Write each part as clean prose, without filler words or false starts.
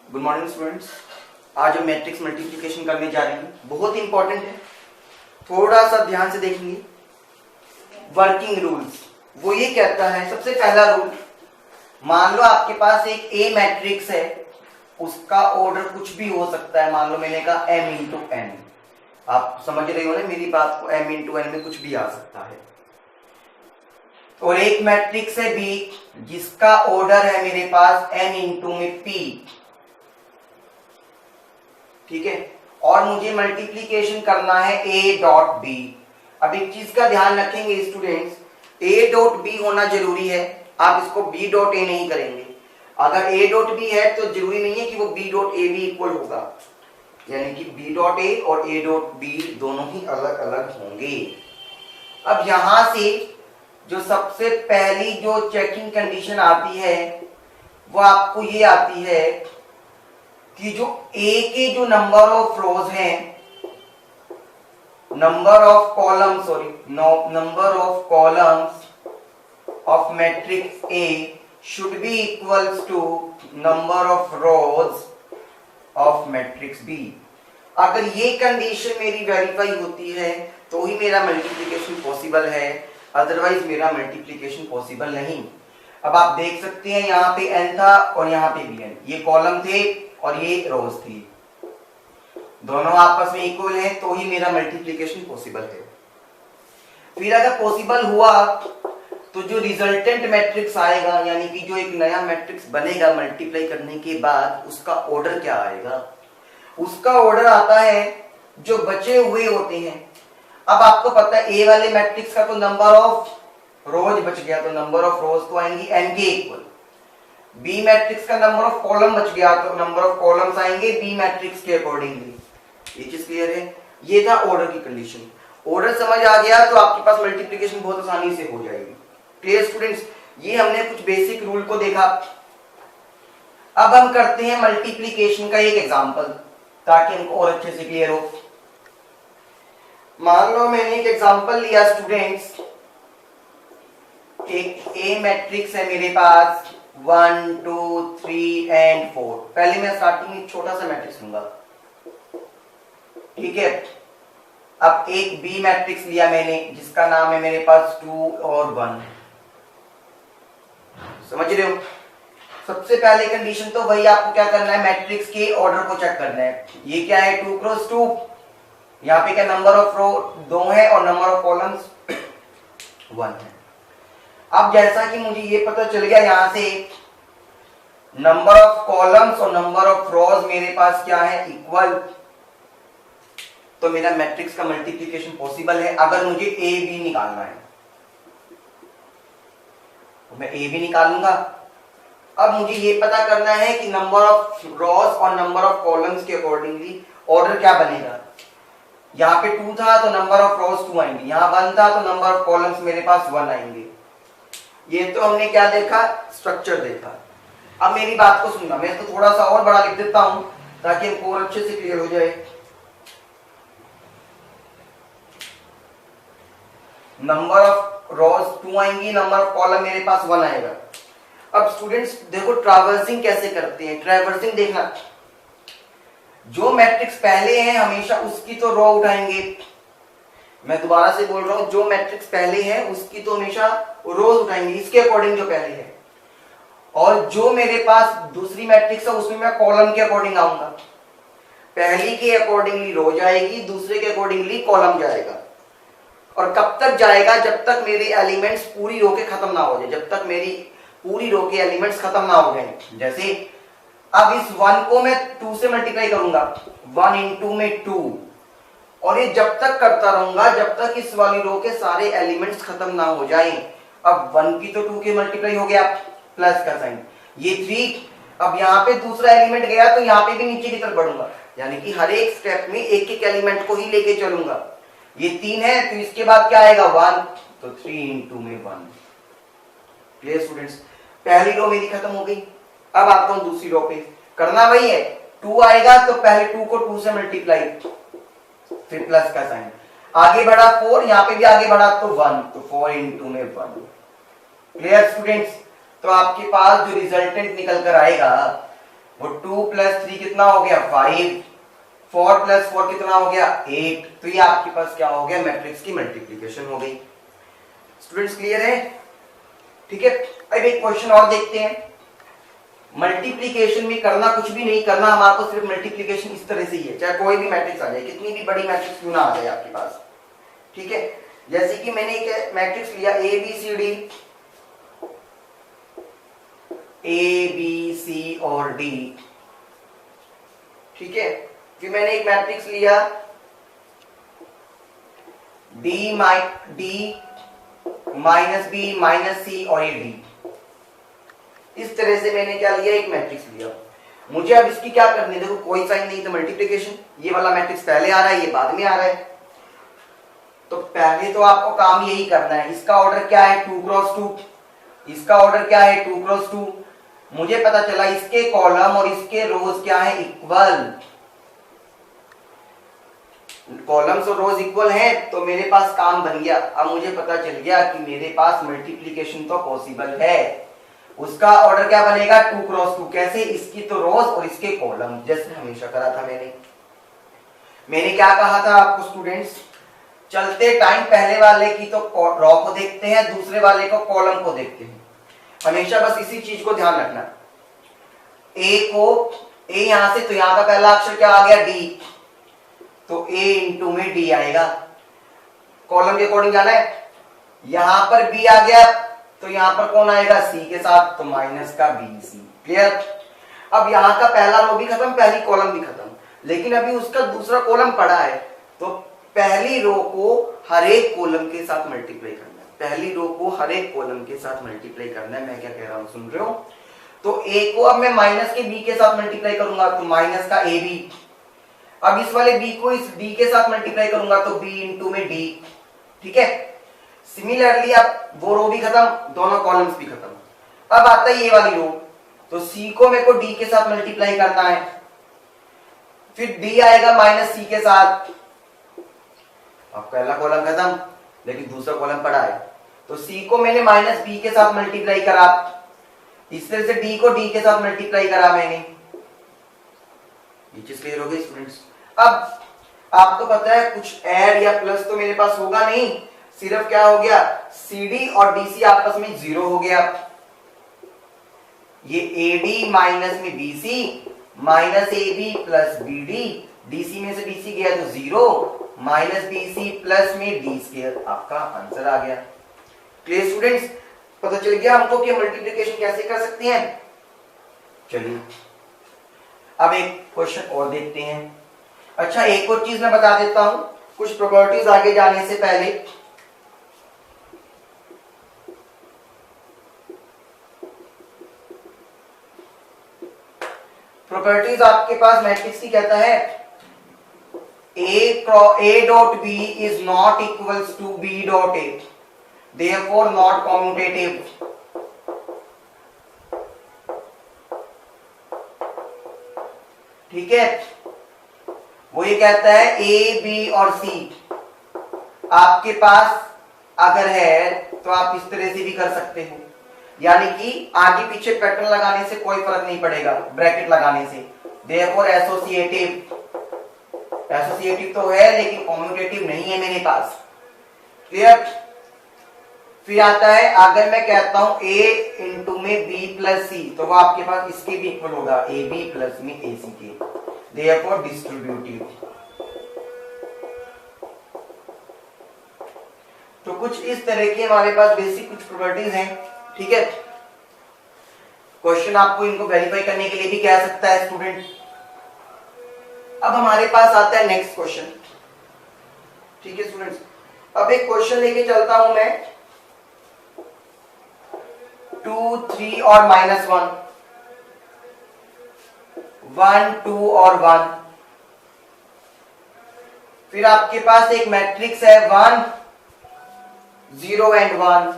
Good morning students. आज हम matrix multiplication करने जा रहे हैं, बहुत ही इंपॉर्टेंट है। थोड़ा सा ध्यान से देखेंगे। वर्किंग रूल्स वो ये कहता है, सबसे पहला रूल, मान लो आपके पास एक ए मैट्रिक्स है, उसका ऑर्डर कुछ भी हो सकता है। मान लो मैंने कहा m इंटू n, आप समझ रहे हो ना मेरी बात को, m इंटू n में कुछ भी आ सकता है। और एक मैट्रिक्स है बी जिसका ऑर्डर है मेरे पास n इंटू में p, ठीक है। और मुझे मल्टीप्लीकेशन करना है a डॉट b। अब एक चीज का ध्यान रखेंगे स्टूडेंट्स, a डॉट b होना जरूरी है, आप इसको b डॉट a नहीं करेंगे। अगर a डॉट b है तो जरूरी नहीं है कि वो b डॉट a भी इक्वल होगा, यानी कि b डॉट a और a डॉट b दोनों ही अलग अलग होंगे। अब यहां से जो सबसे पहली जो चेकिंग कंडीशन आती है वो आपको ये आती है कि जो A के जो नंबर ऑफ रोज हैं, number of columns of matrix A should be equals to number of rows of matrix B। अगर ये कंडीशन मेरी वेरीफाई होती है तो ही मेरा मल्टीप्लिकेशन पॉसिबल है, अदरवाइज मेरा मल्टीप्लिकेशन पॉसिबल नहीं। अब आप देख सकते हैं यहाँ पे n था और यहाँ पे भी n, ये कॉलम थे और ये रोज थी, दोनों आपस में इक्वल हैं तो ही मेरा मल्टीप्लिकेशन पॉसिबल है। फिर अगर पॉसिबल हुआ तो जो रिजल्टेंट मैट्रिक्स आएगा, यानी कि जो एक नया मैट्रिक्स बनेगा मल्टीप्लाई करने के बाद, उसका ऑर्डर क्या आएगा? उसका ऑर्डर आता है जो बचे हुए होते हैं। अब आपको पता है ए वाले मैट्रिक्स का तो नंबर ऑफ रोज बच गया, तो नंबर ऑफ रोज तो आएंगी n के इक्वल। बी मैट्रिक्स का नंबर ऑफ कॉलम बच गया तो नंबर ऑफ कॉलम्स आएंगे बी मैट्रिक्स के अकॉर्डिंगली। ये चीज क्लियर है? ये था ऑर्डर की कंडीशन। ऑर्डर समझ आ गया तो आपके पास मल्टीप्लिकेशन बहुत आसानी से हो जाएगी। Clear students? ये हमने कुछ बेसिक रूल को देखा। अब हम करते हैं मल्टीप्लिकेशन का एक एग्जांपल ताकि हमको और अच्छे से क्लियर हो। मान लो मैंने एक एग्जांपल लिया स्टूडेंट्स, एक ए मैट्रिक्स है मेरे पास 1 2 3 एंड 4। पहले मैं स्टार्टिंग में एक छोटा सा मैट्रिक्स लूंगा, ठीक है। अब एक बी मैट्रिक्स लिया मैंने जिसका नाम है मेरे पास 2 और 1, समझ रहे हो? सबसे पहले कंडीशन तो वही, आपको क्या करना है, मैट्रिक्स के ऑर्डर को चेक करना है। ये क्या है, 2 क्रॉस 2, यहाँ पे क्या नंबर ऑफ रो 2 है और नंबर ऑफ कॉलम्स 1 है। अब जैसा कि मुझे ये पता चल गया यहां से नंबर ऑफ कॉलम्स और नंबर ऑफ रोज मेरे पास क्या है, इक्वल, तो मेरा मैट्रिक्स का मल्टीप्लिकेशन पॉसिबल है। अगर मुझे ए बी निकालना है तो मैं ए बी निकालूंगा। अब मुझे ये पता करना है कि नंबर ऑफ रोज और नंबर ऑफ कॉलम्स के अकॉर्डिंगली ऑर्डर क्या बनेगा। यहाँ पे 2 था तो नंबर ऑफ रोज 2 आएंगे, यहाँ 1 था तो नंबर ऑफ कॉलम्स मेरे पास 1 आएंगे। ये तो हमने क्या देखा, स्ट्रक्चर देखा। अब मेरी बात को सुनना, मैं इसको थोड़ा सा और बड़ा लिख देता हूं ताकि हमको और अच्छे से क्लियर हो जाए। नंबर ऑफ रोज 2 आएंगी, नंबर ऑफ कॉलम मेरे पास 1 आएगा। अब स्टूडेंट्स देखो ट्रैवर्सिंग कैसे करते हैं। ट्रैवर्सिंग देखना, जो मैट्रिक्स पहले है हमेशा उसकी तो रो उठाएंगे। मैं दोबारा से बोल रहा हूं, जो मैट्रिक्स पहले है उसकी तो हमेशा रोज उठाएंगे, इसके अकॉर्डिंग जो पहले है। और जो मेरे पास दूसरी मैट्रिक्स है उसमें मैं कॉलम के अकॉर्डिंग आऊंगा। पहली के अकॉर्डिंगली रो जाएगी, दूसरे के अकॉर्डिंगली कॉलम जाएगा। और कब तक जाएगा, जब तक मेरे एलिमेंट्स पूरी रो के खत्म ना हो जाए, जब तक मेरी पूरी रो के एलिमेंट्स खत्म ना हो जाए। जैसे अब इस 1 को मैं 2 से मल्टीप्लाई करूंगा, 1 इंटू में 2, और ये जब तक करता रहूंगा जब तक इस वाली रो के सारे एलिमेंट्स खत्म ना हो जाएं। अब 1 की तो 2 के मल्टीप्लाई हो गया, प्लस का साइन, ये 3। अब यहाँ पे दूसरा एलिमेंट गया तो यहाँ पे भी नीचे की तरफ बढ़ूंगा, यानी कि हर एक स्टेप में एक एक एलिमेंट को ही लेके चलूंगा। ये 3 है तो इसके बाद क्या आएगा, 1, तो 3 इंटू में 1। Clear students? पहली रो मेरी खत्म हो गई। अब आता हूं दूसरी रो पे, करना वही है, 2 आएगा तो पहले 2 को 2 से मल्टीप्लाई, फिर प्लस का साइन, आगे बढ़ा 4, यहाँ पे भी आगे बढ़ा तो 1, तो 4 इंटू में 1। Clear students? तो आपके पास जो रिजल्टेंट निकल कर आएगा वो 2 + 3 कितना हो गया 5, 4 + 4 कितना हो गया 8। तो ये आपके पास क्या हो गया, मैट्रिक्स की मल्टीप्लीकेशन हो गई। स्टूडेंट्स क्लियर है? ठीक है, अब एक क्वेश्चन और देखते हैं। मल्टीप्लीकेशन में करना कुछ भी नहीं करना, हमारे को सिर्फ मल्टीप्लीकेशन इस तरह से ही है, चाहे कोई भी मैट्रिक्स आ जाए, कितनी भी बड़ी मैट्रिक्स क्यों ना आ जाए आपके पास। ठीक है, जैसे कि मैंने एक मैट्रिक्स लिया ए बी सी और डी। ठीक है, फिर मैंने एक मैट्रिक्स लिया डी माइनस बी माइनस सी और ये डी। इस तरह से मैंने क्या लिया, एक मैट्रिक्स लिया। मुझे अब इसकी क्या करनी है, देखो कोई साइन नहीं तो मल्टीप्लिकेशन। ये वाला मैट्रिक्स पहले आ रहा है, ये बाद में आ रहा है, तो पहले तो आपको काम यही करना है। इसका ऑर्डर क्या है 2 क्रॉस 2, इसका ऑर्डर क्या है 2 क्रॉस 2। मुझे पता चला इसके कॉलम और इसके रोज क्या है, इक्वल। कॉलम्स और रोज इक्वल है तो मेरे पास काम बन गया। अब मुझे पता चल गया कि मेरे पास मल्टीप्लिकेशन तो पॉसिबल है। उसका ऑर्डर क्या बनेगा 2 क्रॉस 2। कैसे, इसकी तो रोज और इसके कॉलम, जैसे हमेशा करा था मैंने क्या कहा था आपको स्टूडेंट्स, चलते टाइम पहले वाले की तो रॉ को देखते हैं, दूसरे वाले को कॉलम को देखते हैं। हमेशा बस इसी चीज को ध्यान रखना। ए यहां से, तो यहां का पहला अक्षर क्या आ गया डी, तो ए इंटू में डी आएगा। कॉलम के अकॉर्डिंग जाना है। यहां पर बी आ गया तो यहां पर कौन आएगा सी के साथ, तो माइनस का बी सी। क्लियर? अब यहां का पहला रो भी खत्म, पहली कॉलम भी खत्म, लेकिन अभी उसका दूसरा कॉलम पड़ा है, तो पहली रो को हर एक कॉलम के साथ मल्टीप्लाई करना है। पहली रो को हर एक कॉलम के साथ मल्टीप्लाई करना है। मैं क्या कह रहा हूं, सुन रहे हो? तो ए को अब मैं माइनस के बी के साथ मल्टीप्लाई करूंगा, तो माइनस का ए बी। अब इस वाले बी को इस डी के साथ मल्टीप्लाई करूंगा, तो बी इंटू में डी। ठीक है, सिमिलरली अब वो रो भी खत्म, दोनों कॉलम्स भी खत्म। अब आता है ये वाली रो, तो सी को मेरे को डी के साथ मल्टीप्लाई करना है, फिर डी आएगा माइनस सी के साथ। अब पहला कॉलम खत्म, लेकिन दूसरा कॉलम पड़ा है, तो सी को मैंने माइनस बी के साथ मल्टीप्लाई करा। इस तरह से डी को डी के साथ मल्टीप्लाई करा मैंने। ये चीज क्लियर हो गई स्टूडेंट्स? अब आपको पता है कुछ ऐड या प्लस तो मेरे पास होगा नहीं, सिर्फ क्या हो गया, CD और DC आपस में 0 हो गया। ये AD माइनस में BC minus AB plus BD, DC में से BC गया तो 0 माइनस BC प्लस में D स्क्वायर, आपका आंसर आ गया। Clear students? पता चल गया हमको कि मल्टीप्लिकेशन कैसे कर सकते हैं। चलिए अब एक क्वेश्चन और देखते हैं। अच्छा, एक और चीज मैं बता देता हूं, कुछ प्रॉपर्टीज आगे जाने से पहले। प्रॉपर्टीज आपके पास मैट्रिक्स की कहता है A dot B is not equals to B dot A, therefore not commutative. ठीक है, वो ये कहता है A, B और C आपके पास अगर है तो आप इस तरह से भी कर सकते हो, यानी कि आगे पीछे पैटर्न लगाने से कोई फर्क नहीं पड़ेगा, ब्रैकेट लगाने से। देयरफॉर एसोसिएटिव तो है लेकिन कॉम्यूटेटिव नहीं है मेरे पास। क्लियर? फिर आता है, अगर मैं कहता हूं A इंटू में B प्लस C, तो वो आपके पास इसके भी इक्वल होगा, AB प्लस में AC के, देयरफॉर डिस्ट्रीब्यूटिव। तो कुछ इस तरह की हमारे पास बेसिक कुछ प्रॉपर्टीज हैं। ठीक है, क्वेश्चन आपको इनको वेरीफाई करने के लिए भी कह सकता है स्टूडेंट। अब हमारे पास आता है नेक्स्ट क्वेश्चन। ठीक है स्टूडेंट्स, अब एक क्वेश्चन लेके चलता हूं मैं, 2, 3 और -1, 1, 2 और 1। फिर आपके पास एक मैट्रिक्स है 1, 0 एंड 1।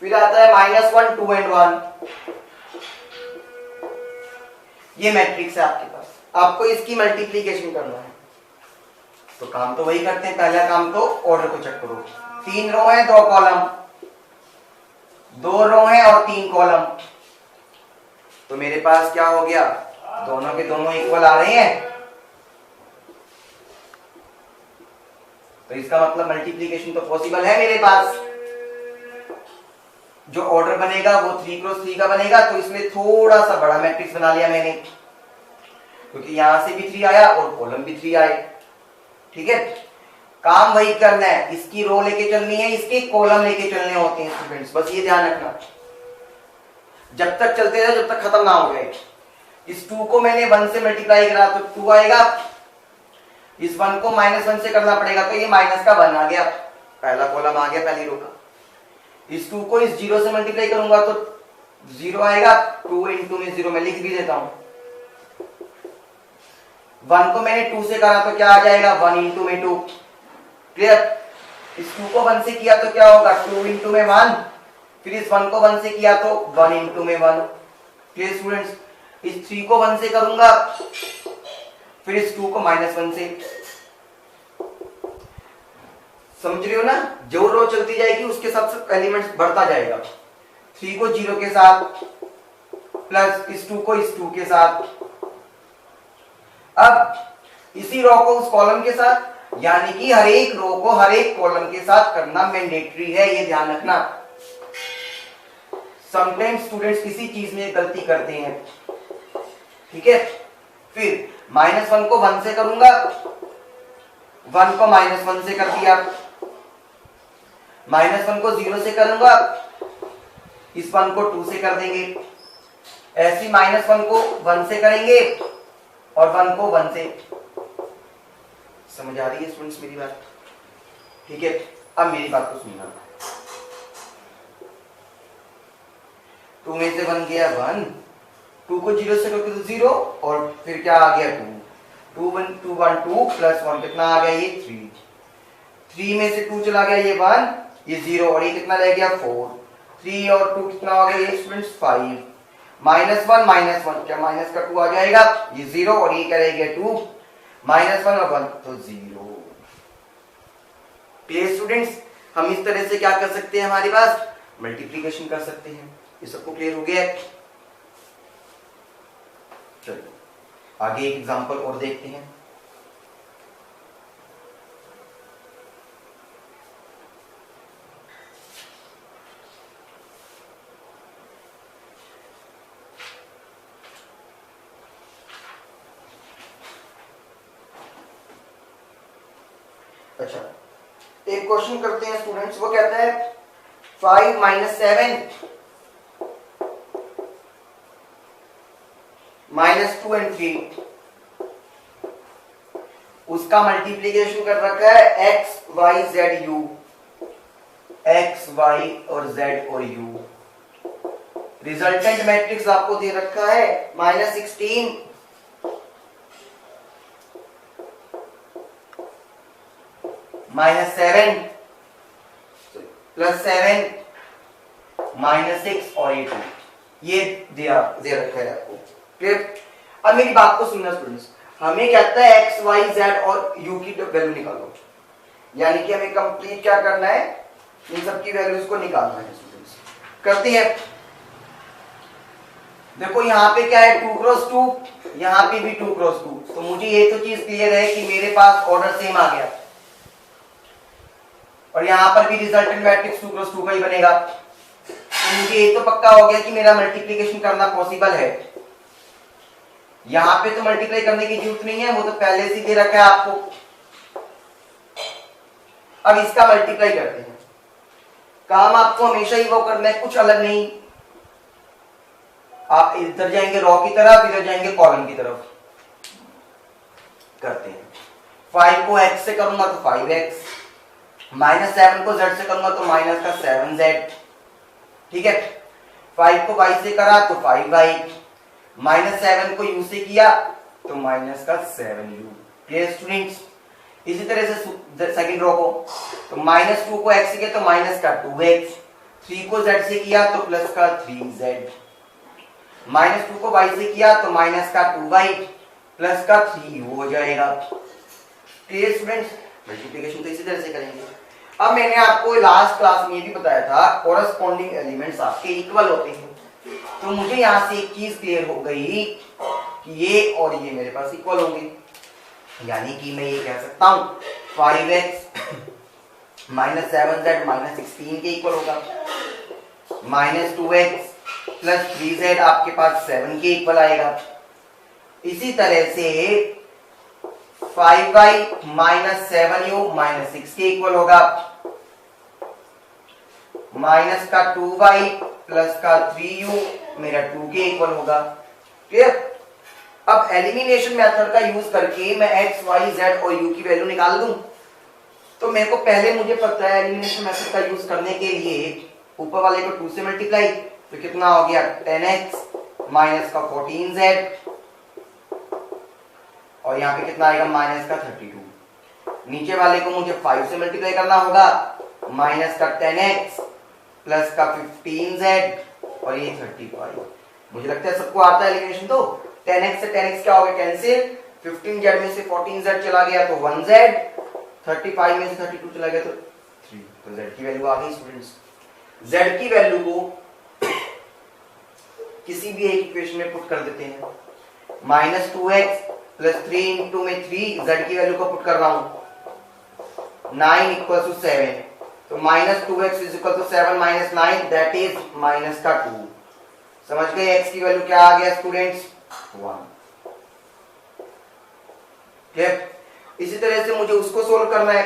फिर आता है -1, 2 एंड 1। ये मैट्रिक्स है आपके पास, आपको इसकी मल्टीप्लीकेशन करना है। तो काम तो वही करते हैं, पहला काम तो ऑर्डर को चेक करो। 3 रो है 2 कॉलम, 2 रो है और 3 कॉलम। तो मेरे पास क्या हो गया, दोनों के दोनों इक्वल आ रहे हैं, तो इसका मतलब मल्टीप्लीकेशन तो पॉसिबल है मेरे पास। जो ऑर्डर बनेगा वो 3x3 का बनेगा, तो इसमें थोड़ा सा बड़ा मैट्रिक्स बना लिया मैंने, क्योंकि यहां से भी 3 आया और कॉलम भी 3 आए। ठीक है, काम वही करना है, इसकी रो लेके चलनी है, इसके कॉलम लेके चलने होते हैं स्टूडेंट्स, बस ये ध्यान रखना। जब तक चलते रहे, जब तक खत्म ना हो जाए। इस 2 को मैंने 1 से मल्टीप्लाई करा तो 2 आएगा, इस 1 को -1 से करना पड़ेगा, तो ये माइनस का 1 आ गया, पहला कॉलम आ गया पहली रो का। इस 2 को इस 0 से मल्टीप्लाई करूंगा तो 0 आएगा, 2 इंटू में 0 मैं लिख भी देता हूं। 1 को मैंने 2 से करा तो क्या आ जाएगा, 1 इंटू में 2। क्लियर? इस 2 को 1 से किया तो क्या होगा, 2 इंटू में 1, फिर इस 1 को 1 से किया तो 1 इंटू में 1। Clear students? इस 3 को 1 से करूंगा, फिर इस 2 को -1 से। समझ रहे हो ना? जो रो चलती जाएगी उसके साथ एलिमेंट्स बढ़ता जाएगा। 3 को 0 के साथ, प्लस इस 2 को इस 2 के साथ, अब इसी रो को उस कॉलम के साथ, यानी कि हर एक रो को हर एक कॉलम के साथ करना मैंडेटरी है, ये ध्यान रखना। समटाइम्स स्टूडेंट्स किसी चीज में गलती करते हैं। ठीक है, फिर -1 को 1 से करूंगा, 1 को -1 से कर दिया, -1 को 0 से करूंगा, इस 1 को 2 से कर देंगे, ऐसी -1 को 1 से करेंगे और 1 को 1 से। समझ आ रही है स्टूडेंट्स मेरी बात? ठीक है, अब मेरी बात को सुनना। 2 में से 1 गया 1, 2 को 0 से करोगे तो 0, और फिर क्या आ गया 2, 2 1 2 1 2 प्लस 1 कितना आ गया, ये 3, 3 में से 2 चला गया ये 1, ये 0, और ये कितना रह गया 4, 3 और 2 कितना हो गया ये स्टूडेंट्स 5, -1 क्या माइनस का 2 आ जाएगा, ये 0 और ये क्या रह गया 2, -1 और 1 तो 0। Clear students? हम इस तरह से क्या कर सकते हैं, हमारे पास मल्टीप्लीकेशन कर सकते हैं। ये सबको क्लियर हो गया? चलिए आगे एक एग्जांपल और देखते हैं। अच्छा, एक क्वेश्चन करते हैं स्टूडेंट्स, वो कहता है 5 - 7 -2 and 3, उसका मल्टीप्लीकेशन कर रखा है x y z u, x y और z और u। रिजल्टेंट मैट्रिक्स आपको दे रखा है -16 -7 +7 -6 और 8, ये दे रखा है आपको। क्लियर? अब मेरी बात को सुनना स्टूडेंट्स, हमें कहता है x y z और u की वैल्यू निकालो, यानी कि हमें कंप्लीट क्या करना है, इन सब की वैल्यूज को निकालना है स्टूडेंट्स। करते हैं। देखो यहाँ पे क्या है 2x2, यहाँ पे भी 2x2, तो मुझे ये तो चीज क्लियर है कि मेरे पास ऑर्डर सेम आ गया, और यहाँ पर भी रिजल्टेंट मैट्रिक्स 2x2 का ही बनेगा, तो मुझे ये तो पक्का हो गया कि मेरा मल्टीप्लिकेशन करना पॉसिबल है। यहां पे तो मल्टीप्लाई करने की जरूरत नहीं है, वो तो पहले से दे रखा है आपको। अब इसका मल्टीप्लाई करते हैं। काम आपको हमेशा ही वो करना है, कुछ अलग नहीं। आप इधर जाएंगे रो की तरफ, इधर जाएंगे कॉलम की तरफ। करते हैं। 5 को x से करूंगा तो 5x, -7 को z से करूंगा तो माइनस का 7z। ठीक है, 5 को y से करा तो 5y, -7 को u से किया तो माइनस का 7u। Clear students? इसी तरह से सेकंड रो को, तो -2 को x से किया तो माइनस का 2x, 3 को z से किया तो प्लस का 3z, -2 को y से किया तो माइनस का 2y प्लस का 3u हो जाएगा। Clear students? मल्टीप्लिकेशन तो इसी तरह से करेंगे। अब मैंने आपको लास्ट क्लास में ये भी बताया था, कोरस्पॉन्डिंग एलिमेंट्स आपके इक्वल होते हैं। तो मुझे यहां से एक चीज क्लियर हो गई कि ये और ये मेरे पास इक्वल होंगे, यानी कि मैं ये कह सकता हूं 5x माइनस 7z माइनस 16 के इक्वल होगा, माइनस 2x प्लस 3z आपके पास 7 के इक्वल आएगा। इसी तरह से 5y माइनस 7u माइनस 6 के इक्वल होगा, माइनस का 2y प्लस का 3u मेरा 2 के इक्वल होगा। क्लियर? अब एलिमिनेशन मेथड का यूज करके मैं x, y, z और u की वैल्यू निकाल दूं। तो मेरे को पहले मुझे पता है एलिमिनेशन मेथड का यूज करने के लिए ऊपर वाले को 2 से मल्टीप्लाई, तो कितना हो गया 10x माइनस का 14z और यहाँ पे कितना आएगा माइनस का 32। नीचे वाले को मुझे 5 से मल्टीप्लाई करना होगा, माइनस का 10x प्लस का 15z और ये 35। मुझे लगता है सबको आता है एलिमिनेशन। तो 10x से 10x क्या हो गया कैंसिल, 15z में से 14z चला गया तो 1z, 35 में से 32 चला गया तो 3। तो z की वैल्यू आ गई स्टूडेंट्स। z की वैल्यू को किसी भी एक इक्वेशन में पुट कर देते हैं। माइनस 2x प्लस 3 इंटू में 3 z की वैल्यू को पुट कर रहा हूं 9 इक्वल टू 7। तो minus 2x is equal to 7 minus 9 that is minus का 2। समझ गए x की वैल्यू क्या आ गया स्टूडेंट्स 1। ठीक, इसी तरह से मुझे उसको सोल्व करना है।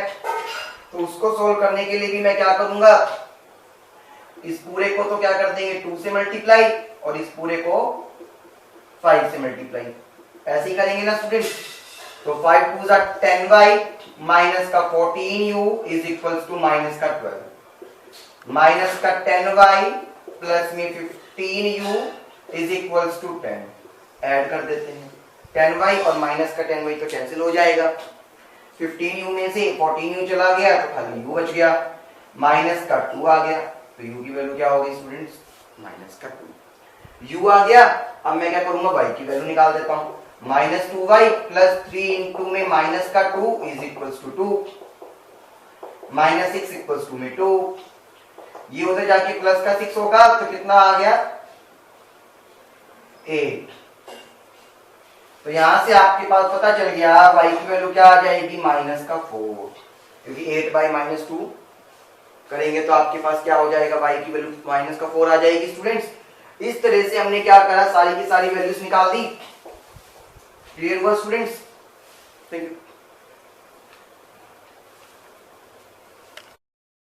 तो उसको सोल्व करने के लिए भी मैं क्या करूंगा, इस पूरे को तो क्या कर देंगे 2 से मल्टीप्लाई और इस पूरे को 5 से मल्टीप्लाई, ऐसे ही करेंगे ना स्टूडेंट। तो 5 2 जा 10y माइनस का 14u is equals to minus का 12, माइनस का 10y प्लस में 15u is equals to 10। Add कर देते हैं 10y और माइनस का 10y तो कैंसिल हो जाएगा। 15u में से 14u चला गया तो खाली u बच गया, माइनस का 2 आ गया तो u की वैल्यू क्या हो गई स्टूडेंट्स माइनस का 2। u आ गया, अब मैं क्या करूंगा y की वैल्यू निकाल देता हूं। माइनस 2y प्लस 3 इंटू में माइनस का 2 is equals to 2, minus 6 equals to में 2, ये उधर जाके प्लस का 6 होगा तो कितना आ गया 8। तो यहां से आपके पास पता चल गया y की वैल्यू क्या आ जाएगी माइनस का 4, क्योंकि 8 बाई माइनस 2 करेंगे तो आपके पास क्या हो जाएगा y की वैल्यू माइनस का 4 आ जाएगी स्टूडेंट्स। इस तरह से हमने क्या करा, सारी की सारी वैल्यूज निकाल दी। क्लियर हुआ स्टूडेंट्स? Thank you.